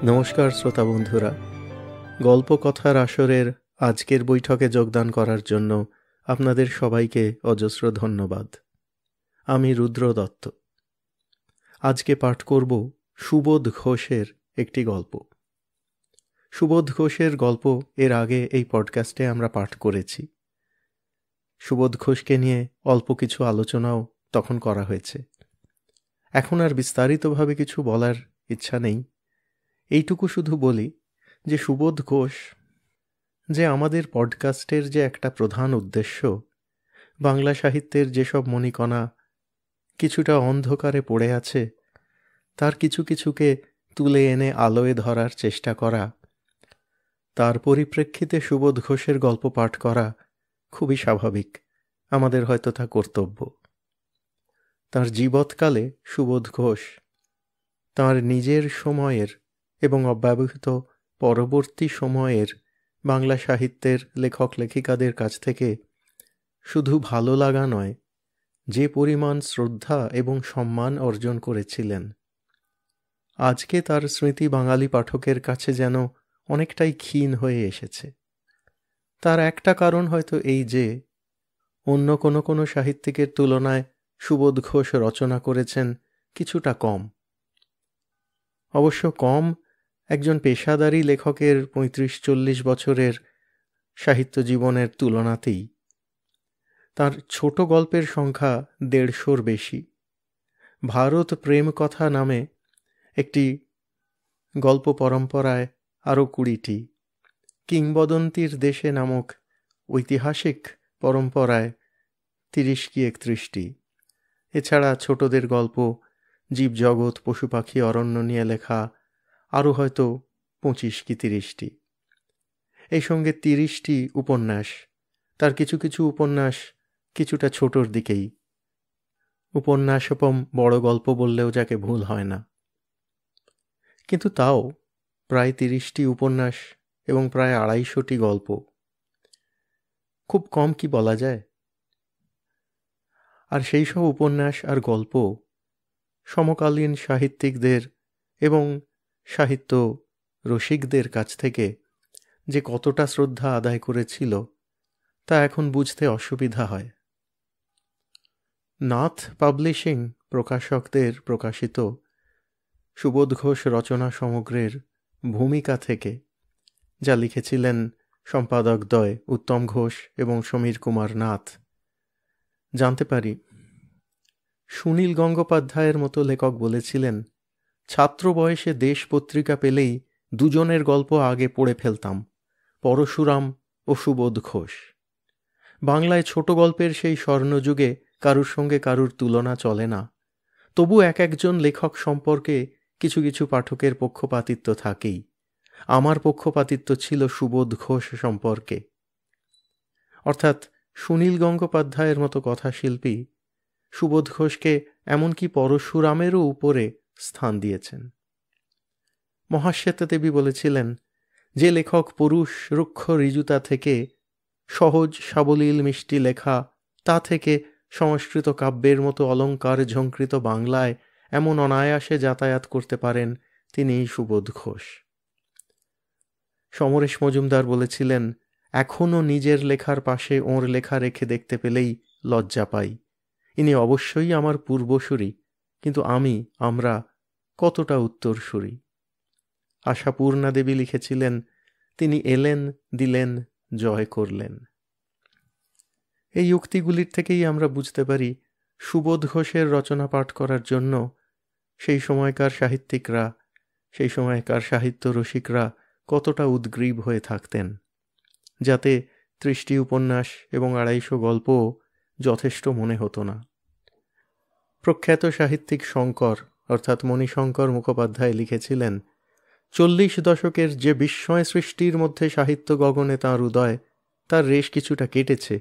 নমস্কার শ্রোতা বন্ধুরা, গল্পকথার আসরের আজকের বৈঠকে যোগদান করার জন্য আপনাদের সবাইকে অজস্র ধন্যবাদ। আমি রুদ্র দত্ত। আজকে পাঠ করব সুবোধ ঘোষের একটি গল্প। সুবোধ ঘোষের গল্প এর আগে এই পডকাস্টে আমরা পাঠ করেছি। সুবোধ ঘোষকে নিয়ে অল্প কিছু আলোচনাও তখন করা হয়েছে। এখন আর বিস্তারিতভাবে কিছু বলার ইচ্ছা নেই। এইটুকু শুধু বলি যে সুবোধ ঘোষ যে আমাদের পডকাস্টের যে একটা প্রধান উদ্দেশ্য, বাংলা সাহিত্যের যেসব মণিকণা কিছুটা অন্ধকারে পড়ে আছে তার কিছু কিছুকে তুলে এনে আলোয় ধরার চেষ্টা করা, তার পরিপ্রেক্ষিতে সুবোধ ঘোষের গল্প পাঠ করা খুবই স্বাভাবিক। আমাদের হয়তো তা কর্তব্য। তাঁর জীবৎকালে সুবোধ ঘোষ তাঁর নিজের সময়ের এবং অব্যবহৃত পরবর্তী সময়ের বাংলা সাহিত্যের লেখক লেখিকাদের কাছ থেকে শুধু ভালো লাগা নয়, যে পরিমাণ শ্রদ্ধা এবং সম্মান অর্জন করেছিলেন, আজকে তার স্মৃতি বাঙালি পাঠকের কাছে যেন অনেকটাই ক্ষীণ হয়ে এসেছে। তার একটা কারণ হয়তো এই যে অন্য কোনো সাহিত্যিকের তুলনায় সুবোধ ঘোষ রচনা করেছেন কিছুটা কম। অবশ্য কম একজন পেশাদারী লেখকের ৩৫-৪০ বছরের সাহিত্য জীবনের তুলনাতেই। তার ছোট গল্পের সংখ্যা ১৫০-র বেশি। ভারত প্রেম কথা নামে একটি গল্প পরম্পরায় আরও ২০টি, কিংবদন্তির দেশে নামক ঐতিহাসিক পরম্পরায় ৩০-৩১টি, এছাড়া ছোটদের গল্প, জীবজগৎ, পশু পাখি, অরণ্য নিয়ে লেখা আরও হয়তো ২৫-৩০টি। এই সঙ্গে ৩০টি উপন্যাস। তার কিছু কিছু উপন্যাস কিছুটা ছোটোর দিকেই, উপন্যাসোপম বড় গল্প বললেও যাকে ভুল হয় না। কিন্তু তাও প্রায় ৩০টি উপন্যাস এবং প্রায় ২৫০টি গল্প, খুব কম কি বলা যায়? আর সেই সব উপন্যাস আর গল্প সমকালীন সাহিত্যিকদের এবং সাহিত্য রসিকদের কাছ থেকে যে কতটা শ্রদ্ধা আদায় করেছিল তা এখন বুঝতে অসুবিধা হয়। নাথ পাবলিশিং প্রকাশকদের প্রকাশিত সুবোধ ঘোষ রচনা সমগ্রের ভূমিকা থেকে যা লিখেছিলেন সম্পাদকদ্বয় উত্তম ঘোষ এবং সমীর কুমার নাথ, জানতে পারি সুনীল গঙ্গোপাধ্যায়ের মতো লেখক বলেছিলেন, ছাত্র বয়সে দেশ পত্রিকা পেলেই দুজনের গল্প আগে পড়ে ফেলতাম, পরশুরাম ও সুবোধ ঘোষ। বাংলায় ছোট গল্পের সেই স্বর্ণযুগে কারুর সঙ্গে কারুর তুলনা চলে না। তবু এক একজন লেখক সম্পর্কে কিছু কিছু পাঠকের পক্ষপাতিত্ব থাকেই। আমার পক্ষপাতিত্ব ছিল সুবোধ ঘোষ সম্পর্কে। অর্থাৎ সুনীল গঙ্গোপাধ্যায়ের মতো কথাশিল্পী সুবোধ ঘোষকে এমনকি পরশুরামেরও উপরে স্থান দিয়েছেন। মহাশ্বেতা দেবী বলেছিলেন, যে লেখক পুরুষ রুক্ষ ঋজুতা থেকে সহজ সাবলীল মিষ্টি লেখা, তা থেকে সংস্কৃত কাব্যের মতো অলঙ্কার ঝঙ্কৃত বাংলায় এমন অনায়াসে যাতায়াত করতে পারেন, তিনিই সুবোধ ঘোষ। সমরেশ মজুমদার বলেছিলেন, এখনও নিজের লেখার পাশে ওঁর লেখা রেখে দেখতে পেলেই লজ্জা পাই। ইনি অবশ্যই আমার পূর্বসূরি, কিন্তু আমরা কতটা উত্তরসূরি। আশাপূর্ণা দেবী লিখেছিলেন, তিনি এলেন, দিলেন, জয় করলেন। এই উক্তিগুলির থেকেই আমরা বুঝতে পারি সুবোধ ঘোষের রচনা পাঠ করার জন্য সেই সময়কার সাহিত্যিকরা, সেই সময়কার সাহিত্য রসিকরা কতটা উদ্গ্রীব হয়ে থাকতেন, যাতে ৩০টি উপন্যাস এবং ২৫০ গল্পও যথেষ্ট মনে হতো না। প্রখ্যাত সাহিত্যিক শঙ্কর অর্থাৎ মণিশঙ্কর মুখোপাধ্যায় লিখেছিলেন, ৪০ দশকের যে বিস্ময় সৃষ্টির মধ্যে সাহিত্য গগনে তাঁর উদয়, তার রেশ কিছুটা কেটেছে,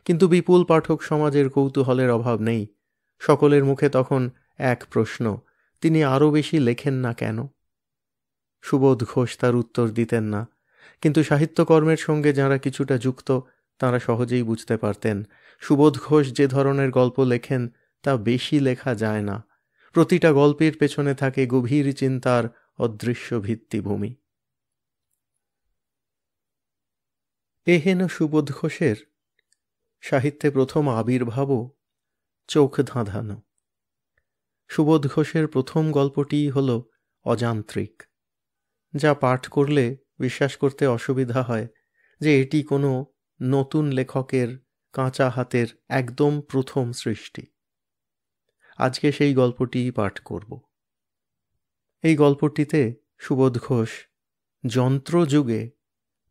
কিন্তু বিপুল পাঠক সমাজের কৌতূহলের অভাব নেই। সকলের মুখে তখন এক প্রশ্ন, তিনি আরও বেশি লেখেন না কেন? সুবোধ ঘোষ তার উত্তর দিতেন না, কিন্তু সাহিত্যকর্মের সঙ্গে যাঁরা কিছুটা যুক্ত তাঁরা সহজেই বুঝতে পারতেন সুবোধ ঘোষ যে ধরনের গল্প লেখেন তা বেশি লেখা যায় না। প্রতিটা গল্পের পেছনে থাকে গভীর চিন্তার অদৃশ্য ভিত্তিভূমি। এহেন সুবোধ ঘোষের সাহিত্যে প্রথম আবির্ভাবও চোখ ধাঁধানো। সুবোধ ঘোষের প্রথম গল্পটি হল অযান্ত্রিক, যা পাঠ করলে বিশ্বাস করতে অসুবিধা হয় যে এটি কোনো নতুন লেখকের কাঁচা হাতের একদম প্রথম সৃষ্টি। আজকে সেই গল্পটিই পাঠ করব। এই গল্পটিতে সুবোধ ঘোষ যন্ত্রযুগে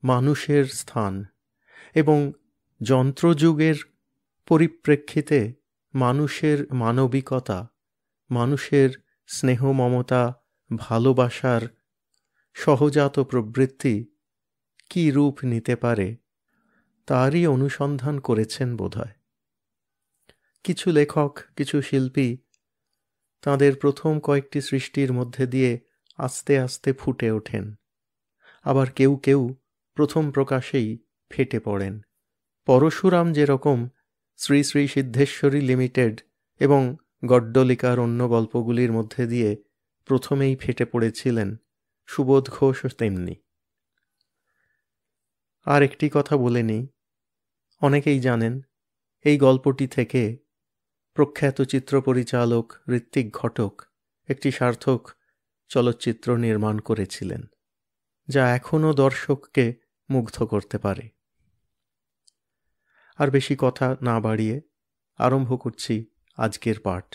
মানুষের স্থান এবং যন্ত্রযুগের পরিপ্রেক্ষিতে মানুষের মানবিকতা, মানুষের স্নেহ মমতা, ভালোবাসার সহজাত প্রবৃত্তি কী রূপ নিতে পারে তারই অনুসন্ধান করেছেন বোধহয়। কিছু লেখক, কিছু শিল্পী তাঁদের প্রথম কয়েকটি সৃষ্টির মধ্যে দিয়ে আস্তে আস্তে ফুটে ওঠেন, আবার কেউ কেউ প্রথম প্রকাশেই ফেটে পড়েন। পরশুরাম যেরকম শ্রী শ্রী সিদ্ধেশ্বরী লিমিটেড এবং গড্ডলিকার অন্য গল্পগুলির মধ্যে দিয়ে প্রথমেই ফেটে পড়েছিলেন, সুবোধ ঘোষ তেমনি। আর একটি কথা বলে নিই, অনেকেই জানেন এই গল্পটি থেকে প্রখ্যাত চিত্র পরিচালক ঋত্বিক ঘটক একটি সার্থক চলচ্চিত্র নির্মাণ করেছিলেন, যা এখনও দর্শককে মুগ্ধ করতে পারে। আর বেশি কথা না বাড়িয়ে আরম্ভ করছি আজকের পাঠ।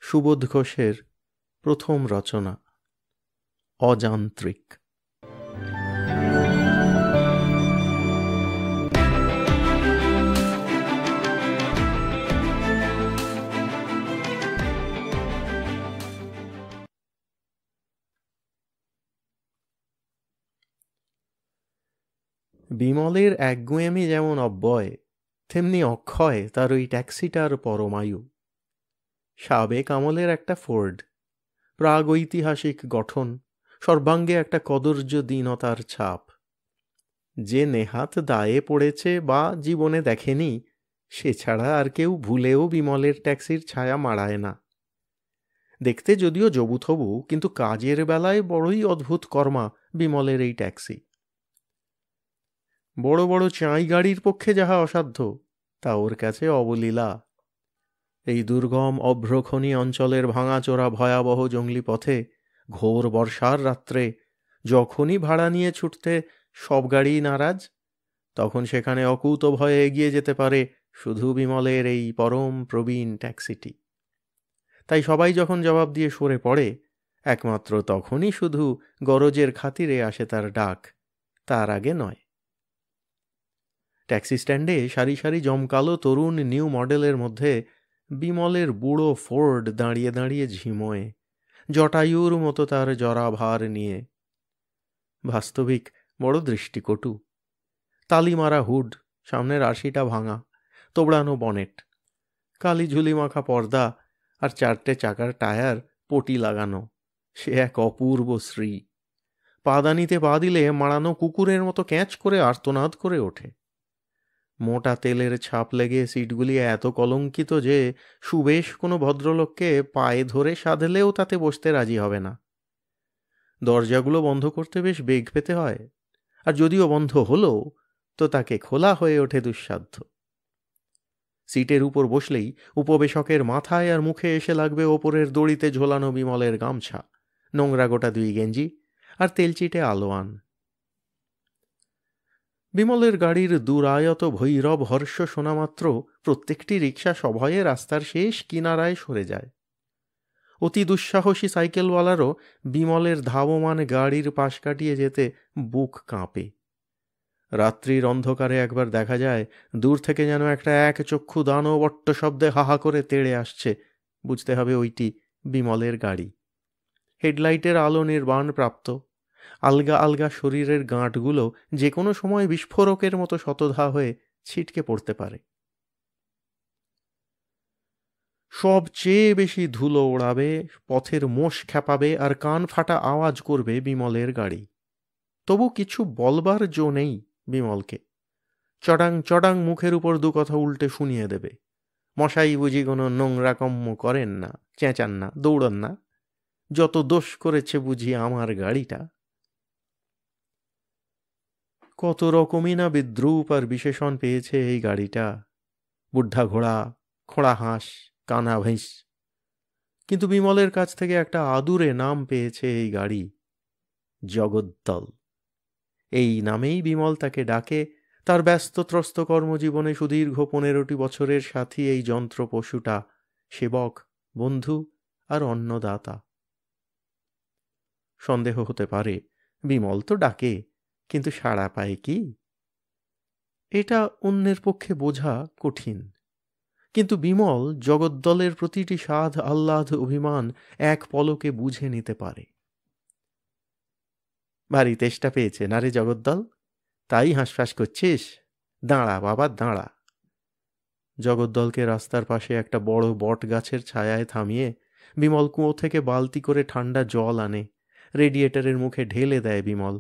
সুবোধ ঘোষের প্রথম রচনা অযান্ত্রিক। বিমলের একগুঁয়েমি যেমন অব্যয়, তেমনি অক্ষয় তার ওই ট্যাক্সিটার পরমায়ু। সাবেক আমলের একটা ফোর্ড, প্রাগৈতিহাসিক গঠন, সর্বাঙ্গে একটা কদর্য দীনতার ছাপ। যে নেহাত দায়ে পড়েছে বা জীবনে দেখেনি, সে ছাড়া আর কেউ ভুলেও বিমলের ট্যাক্সির ছায়া মাড়ায় না। দেখতে যদিও জবুথবু, কিন্তু কাজের বেলায় বড়ই অদ্ভুত কর্মা বিমলের এই ট্যাক্সি। বড় বড় চাঁই গাড়ির পক্ষে যাহা অসাধ্য, তা ওর কাছে অবলীলা। এই দুর্গম অভ্রখনি অঞ্চলের ভাঙাচোরা ভয়াবহ জঙ্গলি পথে ঘোর বর্ষার রাত্রে যখনই ভাড়া নিয়ে ছুটতে সব গাড়ি নারাজ, তখন সেখানে অকুত ভয়ে এগিয়ে যেতে পারে শুধু বিমলের এই পরম প্রবীণ ট্যাক্সিটি। তাই সবাই যখন জবাব দিয়ে সরে পড়ে, একমাত্র তখনই শুধু গরজের খাতিরে আসে তার ডাক, তার আগে নয়। ট্যাক্সি স্ট্যান্ডে সারি সারি জমকালো তরুণ নিউ মডেলের মধ্যে বিমলের বুড়ো ফোর্ড দাঁড়িয়ে দাঁড়িয়ে ঝিমোয়, জটায়ুর মতো তার জরাভার নিয়ে। বাস্তবিক বড় দৃষ্টিকটু। তালিমারা হুড, সামনের আশিটা ভাঙা, তোবড়ানো বনেট, কালি ঝুলি মাখা পর্দা আর 4টে চাকার টায়ার পটি লাগানো, সে এক অপূর্ব শ্রী। পাদানিতে পা দিলে মাড়ানো কুকুরের মতো ক্যাঁচ করে আর্তনাদ করে ওঠে। মোটা তেলের ছাপ লেগে সিটগুলি এত কলঙ্কিত যে সুবেশ কোনো ভদ্রলোককে পায়ে ধরে সাধলেও তাতে বসতে রাজি হবে না। দরজাগুলো বন্ধ করতে বেশ বেগ পেতে হয়, আর যদিও বন্ধ হলো তো তাকে খোলা হয়ে ওঠে দুঃসাধ্য। সিটের উপর বসলেই উপবেশকের মাথায় আর মুখে এসে লাগবে ওপরের দড়িতে ঝোলানো বিমলের গামছা, নোংরা গোটা 2 গেঞ্জি আর তেলচিটে আলোয়ান। বিমলের গাড়ির দুরায়ত ভৈরব হর্ষ শোনামাত্র প্রত্যেকটি রিক্সা সভয়ে রাস্তার শেষ কিনারায় সরে যায়। অতি দুঃসাহসী সাইকেলওয়ালারও বিমলের ধাবমান গাড়ির পাশ কাটিয়ে যেতে বুক কাঁপে। রাত্রির অন্ধকারে একবার দেখা যায় দূর থেকে যেন একটা এক চক্ষু দানব অট্ট শব্দে হাহা করে তেড়ে আসছে। বুঝতে হবে ওইটি বিমলের গাড়ি। হেডলাইটের আলো নির্বাণ প্রাপ্ত, আলগা আলগা শরীরের গাঁটগুলো যে কোনো সময় বিস্ফোরকের মতো শতধা হয়ে ছিটকে পড়তে পারে। সবচেয়ে বেশি ধুলো ওড়াবে, পথের মোষ খ্যাপাবে আর কান ফাটা আওয়াজ করবে বিমলের গাড়ি। তবু কিছু বলবার জো নেই বিমলকে। চটাং চটাং মুখের উপর 2 কথা উল্টে শুনিয়ে দেবে। মশাই বুঝি কোনো নোংরা কম্ম করেন না, চেঁচান না, দৌড়ন না। যত দোষ করেছে বুঝি আমার গাড়িটা। কত রকমই না বিদ্রূপ আর বিশেষণ পেয়েছে এই গাড়িটা, বুদ্ধা ঘোড়া, খোঁড়া হাঁস, কানা ভৈঁস। কিন্তু বিমলের কাছ থেকে একটা আদুরে নাম পেয়েছে এই গাড়ি, জগদ্দল। এই নামেই বিমল তাকে ডাকে। তার ব্যস্তত্রস্ত কর্মজীবনে সুদীর্ঘ 15টি বছরের সাথী এই যন্ত্র পশুটা, সেবক, বন্ধু আর অন্নদাতা। সন্দেহ হতে পারে, বিমল তো ডাকে, কিন্তু সাড়া পায় কি? এটা অন্যের পক্ষে বোঝা কঠিন। কিন্তু বিমল জগদ্দলের প্রতিটি সাধ, আহ্লাদ, অভিমান এক পলকে বুঝে নিতে পারে। ভারী তেষ্টা পেয়েছে না রে জগদ্দল, তাই হাঁসফাঁস করছিস? দাঁড়া বাবা দাঁড়া। জগদ্দলকে রাস্তার পাশে একটা বড় বট গাছের ছায়ায় থামিয়ে বিমল কুঁয়ো থেকে বালতি করে ঠান্ডা জল আনে, রেডিয়েটরের মুখে ঢেলে দেয় বিমল।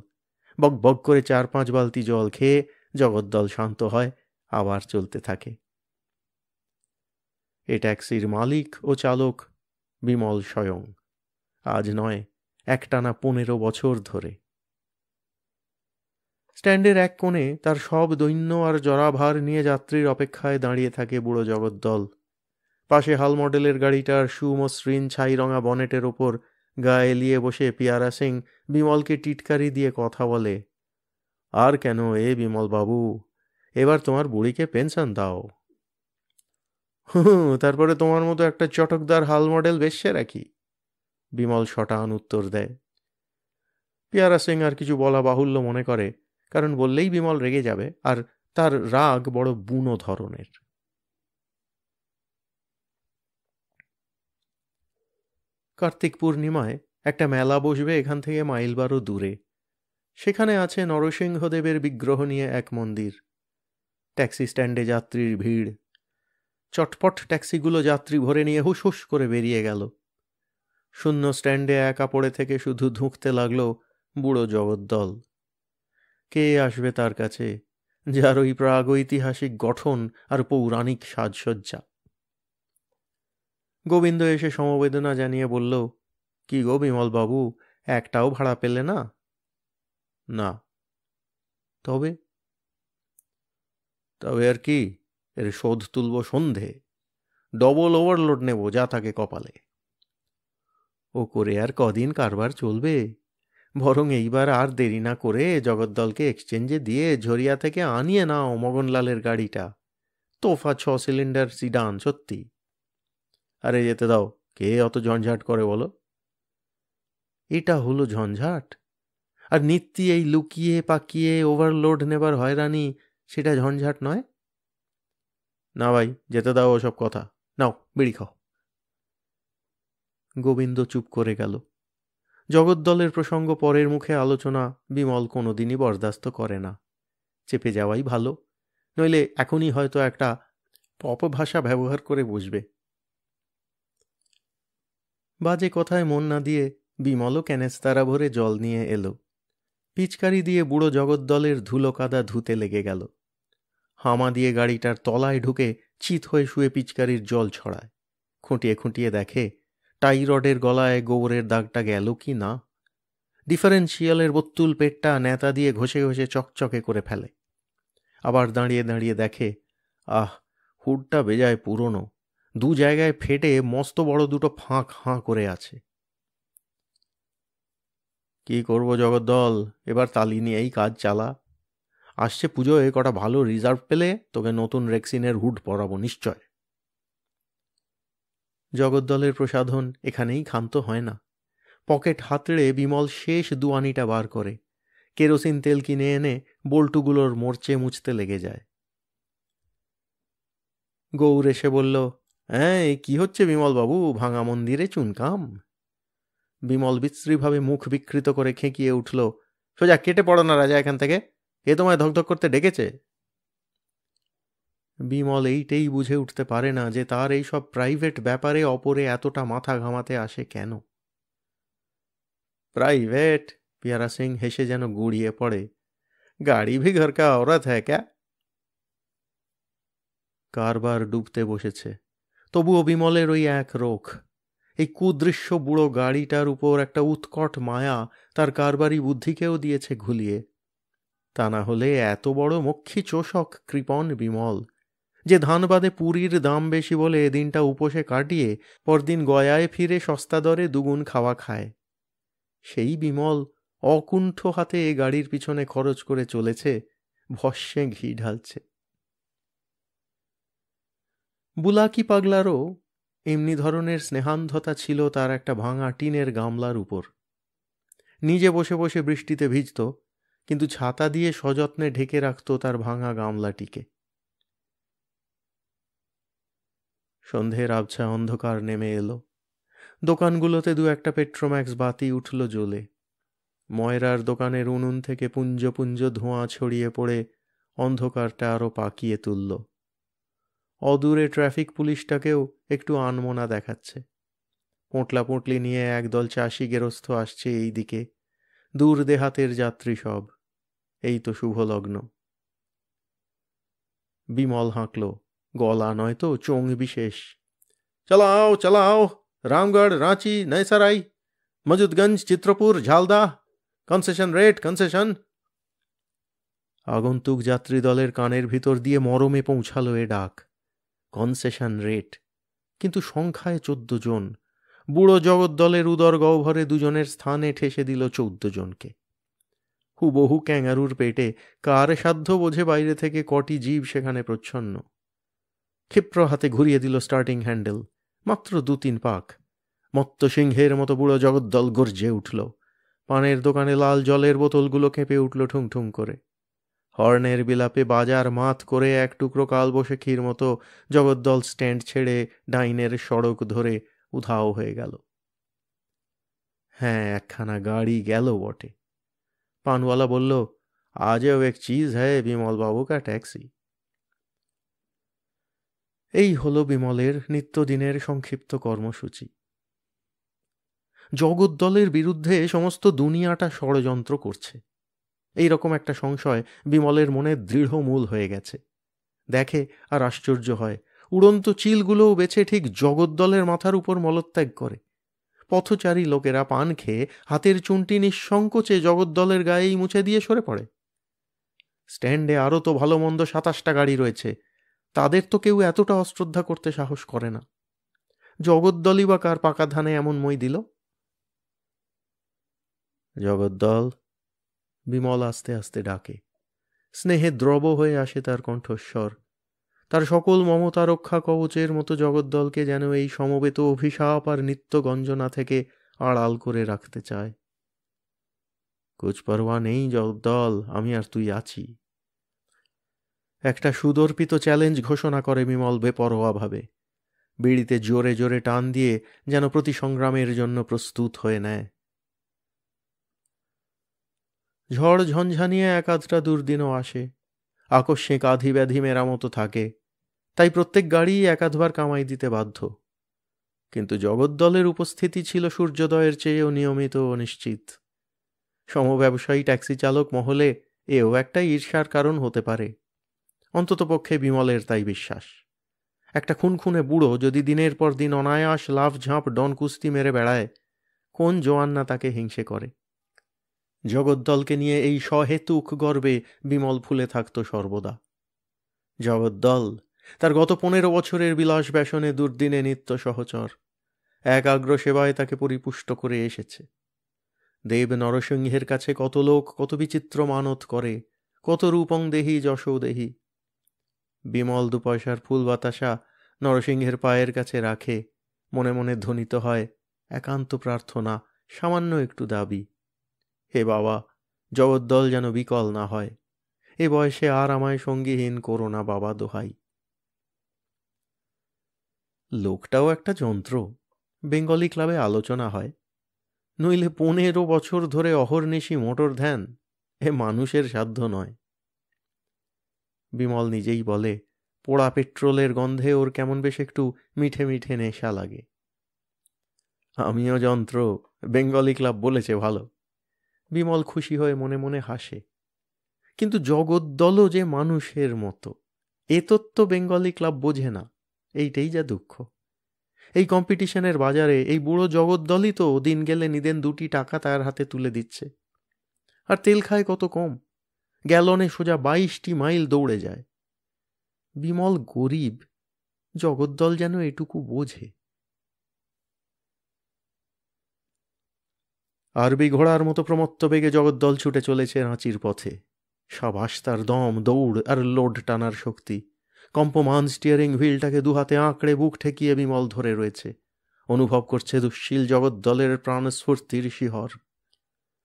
বক বক করে 4-5 বালতি জল খেয়ে জগদ্দল শান্ত হয়, আবার চলতে থাকে। এ ট্যাক্সির মালিক ও চালক বিমল স্বয়ং, আজ নয়, একটানা 15 বছর ধরে। স্ট্যান্ডের এক কোণে তার সব দৈন্য আর জরাভার নিয়ে যাত্রীর অপেক্ষায় দাঁড়িয়ে থাকে বুড়ো জগদ্দল। পাশে হাল মডেলের গাড়িটার সুমসৃণ ছাই রঙা বনেটের ওপর গা এলিয়ে বসে পিয়ারা সিং বিমলকে টিটকারি দিয়ে কথা বলে। আর কেন এ বিমল বাবু, এবার তোমার বুড়িকে পেনশন দাও। তারপরে তোমার মতো একটা চটকদার হাল মডেল বেশ্যে রাখি, বিমল শটান উত্তর দেয়। পিয়ারা সিং আর কিছু বলা বাহুল্য মনে করে, কারণ বললেই বিমল রেগে যাবে, আর তার রাগ বড় বুনো ধরনের। কার্তিক পূর্ণিমায় একটা মেলা বসবে এখান থেকে মাইল 12 দূরে। সেখানে আছে নরসিংহদেবের বিগ্রহ নিয়ে এক মন্দির। ট্যাক্সি স্ট্যান্ডে যাত্রীর ভিড়। চটপট ট্যাক্সিগুলো যাত্রী ভরে নিয়ে হুস হুস করে বেরিয়ে গেল। শূন্য স্ট্যান্ডে একা পড়ে থেকে শুধু ধুঁকতে লাগলো বুড়ো জগদ্দল। কে আসবে তার কাছে, যার ওই প্রাগৈতিহাসিক গঠন আর পৌরাণিক সাজসজ্জা? গোবিন্দ এসে সমবেদনা জানিয়ে বলল, কি গো বিমল বাবু, একটাও ভাড়া পেলে না? না। তবে? তবে আর কি, এর শোধ তুলব সন্ধে, ডবল ওভারলোড নেব যা থাকে কপালে। ও করে আর কদিন কারবার চলবে? বরং এইবার আর দেরি না করে জগদ্দলকে এক্সচেঞ্জে দিয়ে ঝরিয়া থেকে আনিয়ে নাও মগনলালের গাড়িটা, তোফা 6 সিলিন্ডার সিডান সত্যি। আরে যেতে দাও, কে অত ঝঞ্ঝাট করে বলো? এটা হলো ঝঞ্ঝাট? আর নিত্যি এই লুকিয়ে পাকিয়ে ওভারলোড নেবার হয়রানি, সেটা ঝঞ্ঝাট নয়? না ভাই, যেতে দাও ওসব কথা, নাও বিড়ি খাও। গোবিন্দ চুপ করে গেল। জগদ্দলের প্রসঙ্গ পরের মুখে আলোচনা বিমল কোনোদিনই বরদাস্ত করে না। চেপে যাওয়াই ভালো, নইলে এখনই হয়তো একটা অপভাষা ব্যবহার করে বসবে। বাজে কথায় মন না দিয়ে বিমলও ক্যানেস্তারা ভরে জল নিয়ে এলো। পিচকারি দিয়ে বুড়ো জগদ্দলের ধুলো কাদা ধুতে লেগে গেল। হামা দিয়ে গাড়িটার তলায় ঢুকে চিত হয়ে শুয়ে পিচকারির জল ছড়ায়। খুঁটিয়ে খুঁটিয়ে দেখে টাই রডের গলায় গোবরের দাগটা গেল কি না। ডিফারেন্সিয়ালের বত্তুল পেটটা নেতা দিয়ে ঘষে ঘষে চকচকে করে ফেলে। আবার দাঁড়িয়ে দাঁড়িয়ে দেখে, আহ, হুডটা বেজায় পুরনো, 2 জায়গায় ফেটে মস্ত বড় 2টো ফাঁক হাঁ করে আছে। কি করব জগদ্দল, এবার তালি নিয়েই কাজ চালা। আসছে পুজোয় কটা ভালো রিজার্ভ পেলে তোকে নতুন রেক্সিনের হুড পরাবো নিশ্চয়। জগদ্দলের প্রসাধন এখানেই ক্ষান্ত হয় না। পকেট হাতড়ে বিমল শেষ দুয়ানিটা বার করে কেরোসিন তেল কিনে এনে বল্টুগুলোর মোর্চে মুছতে লেগে যায়। গৌর এসে বলল, হ্যাঁ, কি হচ্ছে বিমল বাবু, ভাঙা মন্দিরে চুনকাম? বিমল বিশ্রীভাবে মুখ বিকৃত করে খেঁকিয়ে উঠল, সোজা কেটে পড়ো না রাজা এখান থেকে, এ তোমায় ধকধক করতে ডেকেছে? বিমল এইটেই বুঝে উঠতে পারে না যে তার এই সব প্রাইভেট ব্যাপারে অপরে এতটা মাথা ঘামাতে আসে কেন। প্রাইভেট? পিয়ারা সিং হেসে যেন গুড়িয়ে পড়ে, গাড়ি ভি ঘর কা औरत है क्या? কারবার ডুবতে বসেছে, তবুও বিমলের ওই এক রোখ। এই কুদৃশ্য বুড়ো গাড়িটার উপর একটা উৎকট মায়া তার কারবারি বুদ্ধিকেও দিয়েছে ঘুলিয়ে। তা না হলে এত বড় মক্ষী চোষক কৃপণ বিমল, যে ধানবাদে পুরীর দাম বেশি বলে এদিনটা উপসে কাটিয়ে পরদিন গয়ায় ফিরে সস্তা দরে দুগুণ খাওয়া খায়, সেই বিমল অকুণ্ঠ হাতে এ গাড়ির পিছনে খরচ করে চলেছে, ভস্যে ঘি ঢালছে। বুলাকি পাগলারও এমনি ধরনের স্নেহান্ধতা ছিল তার একটা ভাঙা টিনের গামলার উপর। নিজে বসে বসে বৃষ্টিতে ভিজত, কিন্তু ছাতা দিয়ে সযত্নে ঢেকে রাখত তার ভাঙা গামলাটিকে। সন্ধ্যের আবছা অন্ধকার নেমে এলো। দোকানগুলোতে দু একটা পেট্রোম্যাক্স বাতি উঠল জ্বলে। ময়রার দোকানের উনুন থেকে পুঞ্জ পুঞ্জ ধোঁয়া ছড়িয়ে পড়ে অন্ধকারটা আরও পাকিয়ে তুলল। অদূরে ট্রাফিক পুলিশটাকেও একটু আনমনা দেখাচ্ছে। পোঁটলা পোঁটলি নিয়ে একদল চাষি গেরস্থ আসছে এই দিকে, দূর দেহাতের যাত্রী সব। এই তো শুভ লগ্ন। বিমল হাঁকল, গলা নয় তো চোঙ বিশেষ। চালাও চালাও, Ramgarh, Ranchi, Naisarai, Majudganj, Chitrapur, Jhalda, concession rate, concession. আগন্তুক যাত্রী দলের কানের ভিতর দিয়ে মরমে পৌঁছালো এ ডাক, কনসেশন রেট। কিন্তু সংখ্যায় 14 জন। বুড়ো জগদ্দলের উদর গহ্বরে দুজনের স্থানে ঠেসে দিল 14 জনকে। হুবহু ক্যাঙ্গারুর পেটে কার সাধ্য বোঝে বাইরে থেকে কটি জীব সেখানে প্রচ্ছন্ন। ক্ষিপ্র হাতে ঘুরিয়ে দিল স্টার্টিং হ্যান্ডেল। মাত্র 2-3 পাক। মত্ত সিংহের মতো বুড়ো জগদ্দল গর্জে উঠল। পানের দোকানে লাল জলের বোতলগুলো কেঁপে উঠল ঠুং ঠুং করে। হর্নের বিলাপে বাজার মাত করে এক টুকরো কালবৈশাখীর মতো জগদ্দল স্ট্যান্ড ছেড়ে ডাইনের সড়ক ধরে উধাও হয়ে গেল। হ্যাঁ, একখানা গাড়ি গেল বটে। পানওয়ালা বলল, আজও এক চিজ হ্যায় বিমল বাবু কা ট্যাক্সি। এই হলো বিমলের নিত্যদিনের সংক্ষিপ্ত কর্মসূচি। জগদ্দলের বিরুদ্ধে সমস্ত দুনিয়াটা ষড়যন্ত্র করছে, এই রকম একটা সংশয় বিমলের মনে দৃঢ় মূল হয়ে গেছে। দেখে আর আশ্চর্য হয়, উড়ন্ত চিলগুলোও বেছে ঠিক জগদ্দলের মাথার উপর মলত্যাগ করে। পথচারী লোকেরা পান খেয়ে হাতের চুনটি নিঃসংকোচে জগদ্দলের গায়েই মুছে দিয়ে সরে পড়ে। স্ট্যান্ডে আরও তো ভালো মন্দ 27টা গাড়ি রয়েছে, তাদের তো কেউ এতটা অশ্রদ্ধা করতে সাহস করে না। জগদ্দলই বা কার পাকা ধানে এমন মই দিল? জগদ্দল, বিমল আস্তে আস্তে ডাকে। স্নেহে দ্রব হয়ে আসে তার কণ্ঠস্বর। তার সকল মমতা রক্ষা কবচের মতো জগদ্দলকে যেন এই সমবেত অভিশাপ আর নিত্য গঞ্জনা থেকে আড়াল করে রাখতে চায়। কুছ পরোয়া নেই জগদ্দল, আমি আর তুই আছি। একটা সুদর্পিত চ্যালেঞ্জ ঘোষণা করে বিমল বেপরোয়াভাবে। বিড়িতে জোরে জোরে টান দিয়ে যেন প্রতি সংগ্রামের জন্য প্রস্তুত হয়ে নেয়। ঝড় ঝঞ্ঝানিয়ে এক আধটা দুর্দিনও আসে, আকস্মিক আধি ব্যাধি মেরামতো থাকে, তাই প্রত্যেক গাড়ি এক আধবার কামাই দিতে বাধ্য। কিন্তু জগদ্দলের উপস্থিতি ছিল সূর্যোদয়ের চেয়েও নিয়মিত ও নিশ্চিত। সমব্যবসায়ী ট্যাক্সি চালক মহলে এও একটা ঈর্ষার কারণ হতে পারে, অন্ততপক্ষে বিমলের তাই বিশ্বাস। একটা খুনখুনে বুড়ো যদি দিনের পর দিন অনায়াস লাফ ঝাঁপ ডন কুস্তি মেরে বেড়ায়, কোন জোয়ান না তাকে হিংসে করে। জগদ্দলকে নিয়ে এই সহেতুক গর্বে বিমল ফুলে থাকত সর্বদা। জগদ্দল তার গত 15 বছরের বিলাস ব্যসনে দুর্দিনে নিত্য সহচর, একাগ্র সেবায় তাকে পরিপুষ্ট করে এসেছে। দেব নরসিংহের কাছে কত লোক কত বিচিত্র মানত করে, কত রূপং দেহি যশো দেহি। বিমল 2 পয়সার ফুল বাতাসা নরসিংহের পায়ের কাছে রাখে, মনে মনে ধ্বনিত হয় একান্ত প্রার্থনা, সামান্য একটু দাবি, হে বাবা, জগদ্দল যেন বিকল না হয়, এ বয়সে আর আমায় সঙ্গীহীন করো না বাবা দোহাই। লোকটাও একটা যন্ত্র, বেঙ্গলি ক্লাবে আলোচনা হয়, নইলে 15 বছর ধরে অহর্নিশি মোটর ধ্যান, এ মানুষের সাধ্য নয়। বিমল নিজেই বলে, পোড়া পেট্রোলের গন্ধে ওর কেমন বেশ একটু মিঠে মিঠে নেশা লাগে। আমিও যন্ত্র, বেঙ্গলি ক্লাব বলেছে ভালো। বিমল খুশি হয়ে মনে মনে হাসে। কিন্তু জগদ্দলও যে মানুষের মতো, এ তত্ত্ব বেঙ্গলি ক্লাব বোঝে না, এইটাই যা দুঃখ। এই কম্পিটিশনের বাজারে এই বুড়ো জগদ্দলই তো দিন গেলে নিদেন 2টি টাকা তার হাতে তুলে দিচ্ছে। আর তেল খায় কত কম, গ্যালনে সোজা 22টি মাইল দৌড়ে যায়। বিমল গরিব, জগদ্দল যেন এটুকু বোঝে। আরবি ঘোড়ার মতো প্রমত্ত বেগে জগদ্দল ছুটে চলেছে রাঁচির পথে। সাবাস তার দম, দৌড় আর লোড টানার শক্তি। কম্পমান স্টিয়ারিং হুইলটাকে দুহাতে আঁকড়ে বুক ঠেকিয়ে বিমল ধরে রয়েছে। অনুভব করছে দুশ্শীল জগদ্দলের প্রাণস্ফূর্তির শিহর।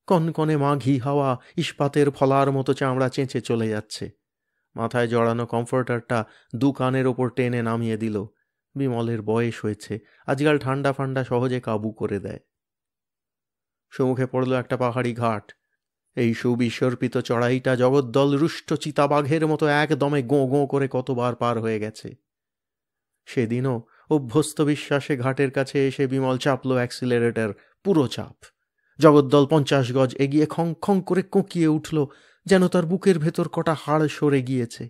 কনকনে মাঘী হাওয়া ইস্পাতের ফলার মতো চামড়া চেঁচে চলে যাচ্ছে। মাথায় জড়ানো কমফোর্টারটা 2 কানের ওপর টেনে নামিয়ে দিল। বিমলের বয়স হয়েছে, আজকাল ঠান্ডা ফান্ডা সহজে কাবু করে দেয়। সম্মুখে পড়ল একটা পাহাড়ি ঘাট। এই সুবিসর্পিত চড়াইটা জগদ্দল রুষ্ট চিতাবাঘের মতো একদমে গোঁ গোঁ করে কতবার পার হয়ে গেছে। সেদিনও অভ্যস্ত বিশ্বাসে ঘাটের কাছে এসে বিমল চাপল অ্যাক্সিলারেটর পুরো চাপ। জগদ্দল 50 গজ এগিয়ে খং খং করে কোঁকিয়ে উঠল, যেন তার বুকের ভেতর কটা হাড় সরে গিয়েছে।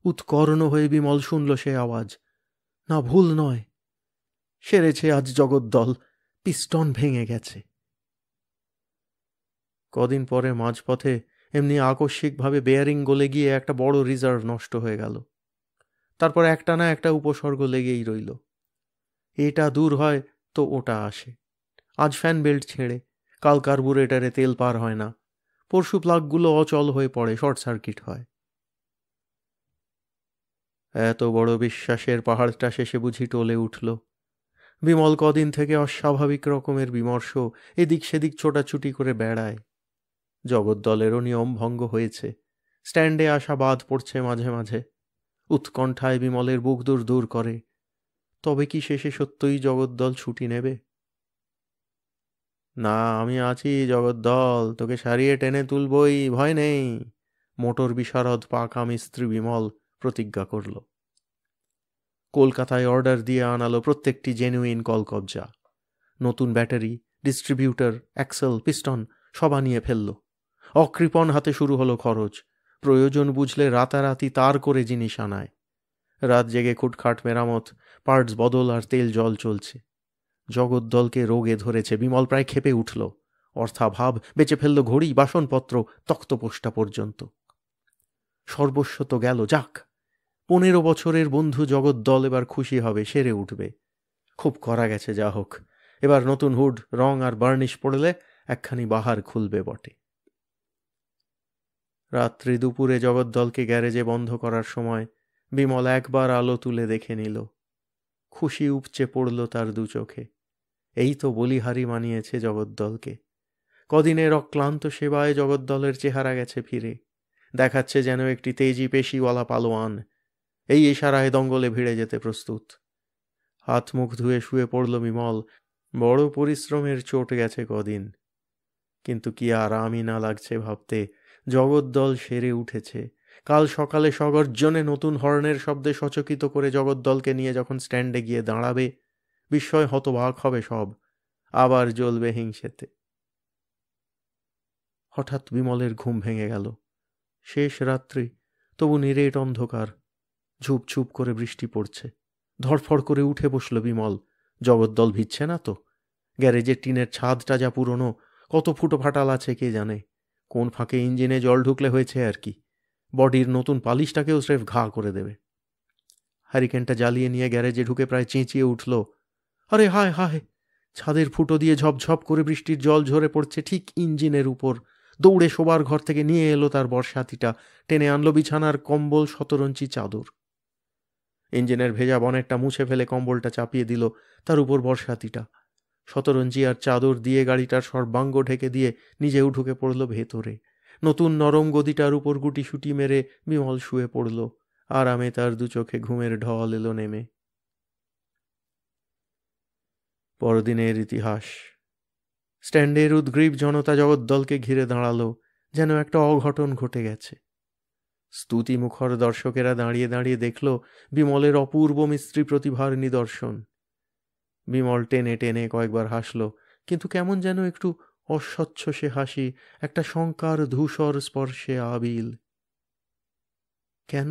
উৎকর্ণ হয়ে বিমল শুনল সে আওয়াজ। না, ভুল নয়, সেরেছে আজ জগদ্দল, পিস্টন ভেঙে গেছে। কদিন পরে মাঝপথে এমনি আকস্মিকভাবে বেয়ারিং গলে গিয়ে একটা বড় রিজার্ভ নষ্ট হয়ে গেল। তারপর একটা না একটা উপসর্গ লেগেই রইল। এটা দূর হয় তো ওটা আসে। আজ ফ্যান বেল্ট ছেড়ে, কাল কার্বুরেটারে তেল পার হয় না, পরশু প্লাগগুলো অচল হয়ে পড়ে, শর্ট সার্কিট হয়। এত বড় বিশ্বাসের পাহাড়টা শেষে বুঝি টলে উঠল। বিমল কদিন থেকে অস্বাভাবিক রকমের বিমর্ষ, এদিক সেদিক ছোটাছুটি করে বেড়ায়। জগদ্দলেরও নিয়ম ভঙ্গ হয়েছে, স্ট্যান্ডে আসা বাদ পড়ছে মাঝে মাঝে। উৎকণ্ঠায় বিমলের বুক দূর দূর করে। তবে কি শেষে সত্যই জগদ্দল ছুটি নেবে? না, আমি আছি জগদ্দল, তোকে সারিয়ে টেনে তুলবই, ভয় নেই, মোটর বিশারদ পাকা মিস্ত্রি বিমল প্রতিজ্ঞা করল। কলকাতায় অর্ডার দিয়ে আনালো প্রত্যেকটি জেনুইন কলকবজা। নতুন ব্যাটারি, ডিস্ট্রিবিউটর, অ্যাক্সেল, পিস্টন সব আনিয়ে ফেলল। অকৃপণ হাতে শুরু হলো খরচ। প্রয়োজন বুঝলে রাতারাতি তার করে জিনিস আনায়। রাত জেগে খুটখাট মেরামত, পার্টস বদল আর তেল জল চলছে। জগদ্দলকে রোগে ধরেছে, বিমল প্রায় ক্ষেপে উঠল। অর্থাভাব বেঁচে ফেলল ঘড়ি, বাসনপত্র, তক্তপোষ্টা পর্যন্ত। সর্বস্ব তো গেল, যাক। 15 বছরের বন্ধু জগদ্দল এবার খুশি হবে, সেরে উঠবে। খুব করা গেছে, যা হোক। এবার নতুন হুড, রং আর বার্নিশ পড়লে একখানি বাহার খুলবে বটে। রাত্রি দুপুরে জগদ্দলকে গ্যারেজে বন্ধ করার সময় বিমল একবার আলো তুলে দেখে নিল। খুশি উপচে পড়ল তার 2 চোখে। এই তো বলিহারি মানিয়েছে জগদ্দলকে। কদিনের অক্লান্ত সেবায় জগদ্দলের চেহারা গেছে ফিরে, দেখাচ্ছে যেন একটি তেজি পেশিওয়ালা পালোয়ান। এই ইশারায় দঙ্গলে ভিড়ে যেতে প্রস্তুত। হাত মুখ ধুয়ে শুয়ে পড়ল বিমল। বড় পরিশ্রমের চোট গেছে কদিন, কিন্তু কি আরামই না লাগছে ভাবতে। জগদ্দল সেরে উঠেছে। কাল সকালে সগর্জনে নতুন হর্নের শব্দে সচকিত করে জগদ্দলকে নিয়ে যখন স্ট্যান্ডে গিয়ে দাঁড়াবে, বিস্ময় হতবাক হবে সব, আবার জ্বলবে হিংসেতে। হঠাৎ বিমলের ঘুম ভেঙে গেল। শেষ রাত্রি, তবু নিরেট অন্ধকার। ঝুপঝুপ করে বৃষ্টি পড়ছে। ধড়ফড় করে উঠে বসল বিমল। জগদ্দল ভিজছে না তো? গ্যারেজের টিনের ছাদটা যা পুরনো, কত ফুটো ফাটাল আছে কে জানে। কোন ফাঁকে ইঞ্জিনে জল ঢুকলে হয়েছে আর কি, বডির নতুন পালিশটাকেও স্রেফ ঘা করে দেবে। হ্যারিকেনটা জ্বালিয়ে নিয়ে গ্যারেজে ঢুকে প্রায় চেঁচিয়ে উঠল, আরে হায় হায়! ছাদের ফুটো দিয়ে ঝপঝপ করে বৃষ্টির জল ঝরে পড়ছে ঠিক ইঞ্জিনের উপর। দৌড়ে শোবার ঘর থেকে নিয়ে এলো তার বর্ষাতিটা, টেনে আনলো বিছানার কম্বল, 17 চাদর। ইঞ্জিনের ভেজা বনেটটা মুছে ফেলে কম্বলটা চাপিয়ে দিল তার উপর বর্ষাতিটা। 17 আর চাদর দিয়ে গাড়িটার সর্বাঙ্গ ঢেকে দিয়ে নিজেও ঢুকে পড়ল ভেতরে। নতুন নরম গদিটার উপর গুটিসুটি মেরে বিমল শুয়ে পড়ল। আরামে তার 2 চোখে ঘুমের ঢল এলো নেমে। পরদিনের ইতিহাস। স্ট্যান্ডের উদ্গ্রীব জনতা জগদ্দলকে ঘিরে দাঁড়ালো, যেন একটা অঘটন ঘটে গেছে। স্তুতিমুখর দর্শকেরা দাঁড়িয়ে দাঁড়িয়ে দেখল বিমলের অপূর্ব মিস্ত্রি প্রতিভার নিদর্শন। বিমল টেনে টেনে কয়েকবার হাসল, কিন্তু কেমন যেন একটু অস্বচ্ছ সে হাসি, একটা শঙ্কার ধূসর স্পর্শে আবিল। কেন?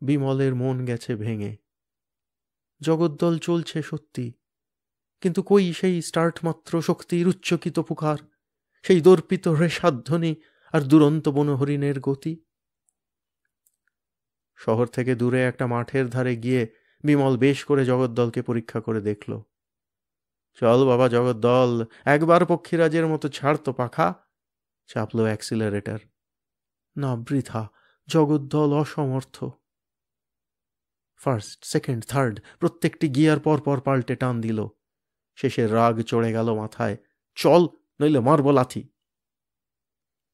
বিমলের মন গেছে ভেঙে। জগদ্দল চলছে সত্যি, কিন্তু কই সেই স্টার্ট মাত্র শক্তির উচ্চকিত পুকার, সেই দর্পিত রেশাধ্বনি আর দুরন্ত বনহরিণের গতি। শহর থেকে দূরে একটা মাঠের ধারে গিয়ে বিমল বেশ করে জগদ্দলকে পরীক্ষা করে দেখল। চল বাবা জগদ্দল, একবার পক্ষীরাজের মতো ছাড় তো পাখা। Chapel accelerator. না, বৃথা, জগদ্দল অসমর্থ। ফার্স্ট, সেকেন্ড, থার্ড প্রত্যেকটি গিয়ার পর পর পাল্টে টান দিল। শেষে রাগ চড়ে গেল মাথায়। চল, নইলে মারব লাথি।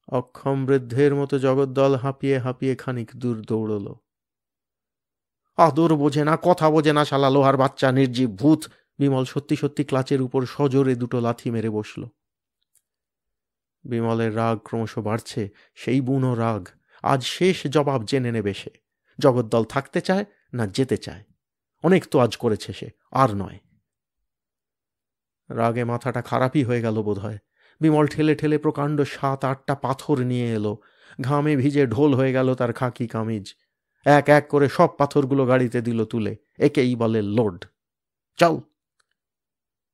অক্ষম বৃদ্ধের মতো জগদ্দল হাঁপিয়ে হাঁপিয়ে খানিক দূর দৌড়ল। আদর বোঝে না, কথা বোঝে না, শালা লোহার বাচ্চা, নির্জীব ভূত। বিমল সত্যি সত্যি ক্লাচের উপর সজোরে দুটো লাথি মেরে বসল। বিমলের রাগ ক্রমশ বাড়ছে, সেই বুনো রাগ। আজ শেষ জবাব জেনে নেবে সে। জগদ্দল থাকতে চায় না যেতে চায়। অনেক তো আজ করেছে সে, আর নয়। রাগে মাথাটা খারাপই হয়ে গেল বোধ হয়। বিমল ঠেলে ঠেলে প্রকাণ্ড 7-8টা পাথর নিয়ে এলো। ঘামে ভিজে ঢোল হয়ে গেল তার খাকি কামিজ। এক এক করে সব পাথরগুলো গাড়িতে দিল তুলে। একেই বলে লোড। চল।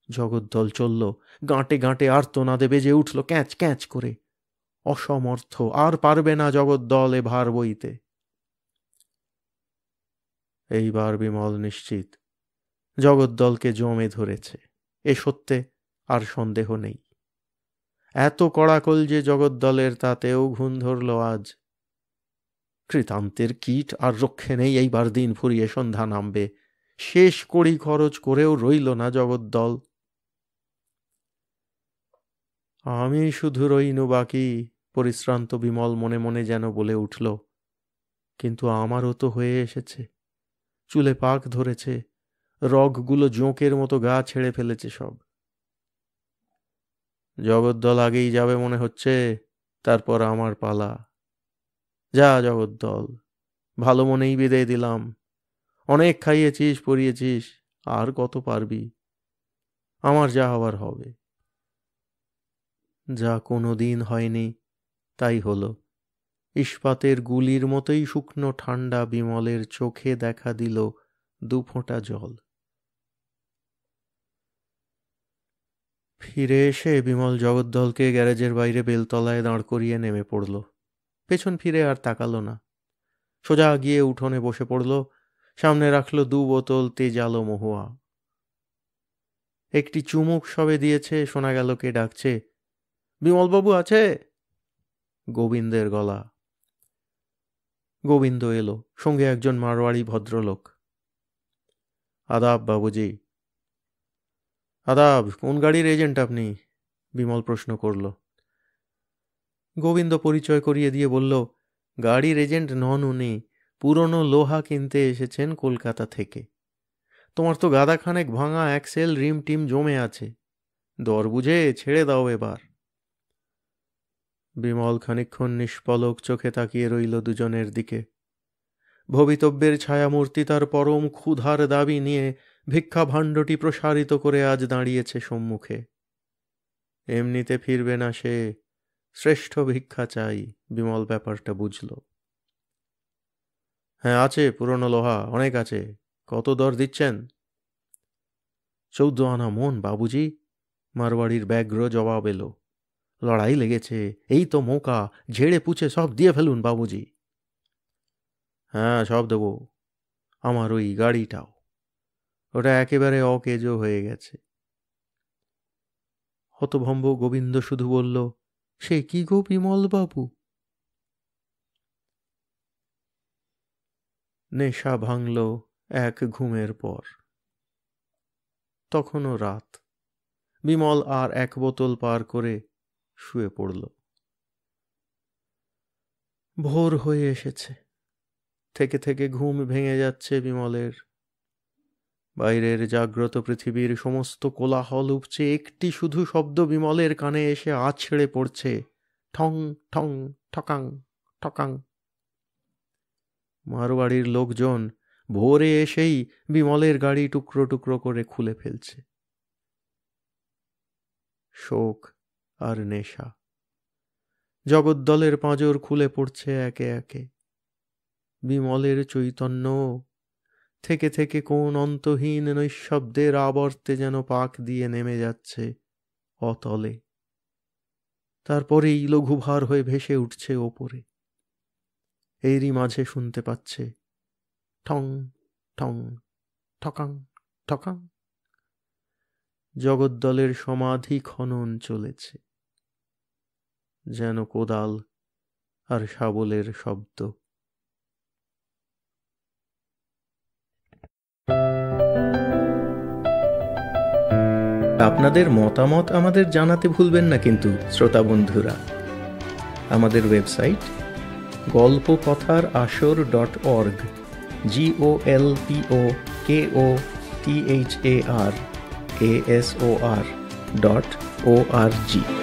জগদ্দল চলল। গাঁটে গাঁটে আর্তনাদে বেজে উঠল ক্যাঁচ ক্যাঁচ করে। অসমর্থ, আর পারবে না জগদ্দল এ ভার বইতে। এইবার বিমল নিশ্চিত, জগদ্দলকে জমে ধরেছে, এ সত্যে আর সন্দেহ নেই। এত কড়াকল যে জগদ্দলের, তাতেও ঘুণ ধরল আজ। কৃতান্তের কীট আর রক্ষে নেই, এইবার দিন ফুরিয়ে সন্ধ্যা নামবে। শেষ কড়ি খরচ করেও রইল না জগদ্দল। আমি শুধু রইনু বাকি, পরিশ্রান্ত বিমল মনে মনে যেন বলে উঠল। কিন্তু আমারও তো হয়ে এসেছে। চুলে পাক ধরেছে, রগগুলো জোঁকের মতো গা ছেড়ে ফেলেছে সব। জগদ্দল আগেই যাবে মনে হচ্ছে, তারপর আমার পালা। যা জগদ্দল, ভালো মনেই বিদায় দিলাম। অনেক খাইয়েছিস, পরিয়েছিস, আর কত পারবি। আমার যা হবার হবে। যা কোনো দিন হয়নি তাই হলো। ইস্পাতের গুলির মতোই শুকনো ঠান্ডা বিমলের চোখে দেখা দিল 2 ফোঁটা জল। ফিরে এসে বিমল জগদ্দলকে গ্যারেজের বাইরে বেলতলায় দাঁড় করিয়ে নেমে পড়ল। পেছন ফিরে আর তাকালো না। সোজা গিয়ে উঠোনে বসে পড়ল। সামনে রাখল 2 বোতল তেজালো মহুয়া। একটি চুমুক সবে দিয়েছে, শোনা গেল কে ডাকছে, বিমলবাবু আছে? গোবিন্দের গলা। গোবিন্দ এলো, সঙ্গে একজন মারোয়াড়ি ভদ্রলোক। আদাব বাবুজি। আদাব। কোন গাড়ির এজেন্ট আপনি? বিমল প্রশ্ন করল। গোবিন্দ পরিচয় করিয়ে দিয়ে বলল, গাড়ির এজেন্ট নন উনি, পুরনো লোহা কিনতে এসেছেন কলকাতা থেকে। তোমার তো গাদাখানেক ভাঙা অ্যাক্সেল রিম টিম জমে আছে, দর বুঝে ছেড়ে দাও এবার। বিমল খানিকক্ষণ নিষ্পলক চোখে তাকিয়ে রইল দুজনের দিকে। ভবিতব্যের ছায়ামূর্তি তার পরম ক্ষুধার দাবি নিয়ে ভিক্ষা ভাণ্ডটি প্রসারিত করে আজ দাঁড়িয়েছে সম্মুখে। এমনিতে ফিরবে না সে, শ্রেষ্ঠ ভিক্ষা চাই। বিমল ব্যাপারটা বুঝল। হ্যাঁ আছে, পুরনো লোহা অনেক আছে। কত দর দিচ্ছেন? 14 আনা মন বাবুজি, মারওয়াড়ির ব্যগ্র জবাব এলো। লড়াই লেগেছে, এই তো মৌকা, ঝেড়ে পুছে সব দিয়ে ফেলুন বাবুজি। হ্যাঁ সব দেবো, আমার ওই গাড়িটাও, ওটা একেবারে অকেজো হয়ে গেছে। হতভম্ব গোবিন্দ শুধু বলল, সে কি গো বিমল বাবু? নেশা ভাঙল এক ঘুমের পর। তখনও রাত। বিমল আর 1 বোতল পার করে শুয়ে পড়ল। ভোর হয়ে এসেছে। থেকে থেকে ঘুম ভেঙে যাচ্ছে বিমলের। বাইরের জাগ্রত পৃথিবীর সমস্ত কোলাহল উপচে একটি শুধু শব্দ বিমলের কানে এসে আছড়ে পড়ছে, ঠং ঠং ঠকাং ঠকাং। মারওয়াড়ির লোকজন ভোরে এসেই বিমলের গাড়ি টুকরো টুকরো করে খুলে ফেলছে। শোক আর নেশা। জগদ্দলের পাঁজর খুলে পড়ছে একে একে। বিমলের চৈতন্য থেকে থেকে কোন অন্তহীন নৈঃশব্দের আবর্তে যেন পাক দিয়ে নেমে যাচ্ছে অতলে, তারপরেই লঘুভার হয়ে ভেসে উঠছে ওপরে। এরই মাঝে শুনতে পাচ্ছে ঠং ঠং ঠকাং ঠকাং। জগদ্দলের সমাধি খনন চলেছে, যেন কোদাল আর শাবলের শব্দ। আপনাদের মতামত আমাদের জানাতে ভুলবেন না কিন্তু শ্রোতা বন্ধুরা। আমাদের ওয়েবসাইট golpokothar.org golpokothar.org।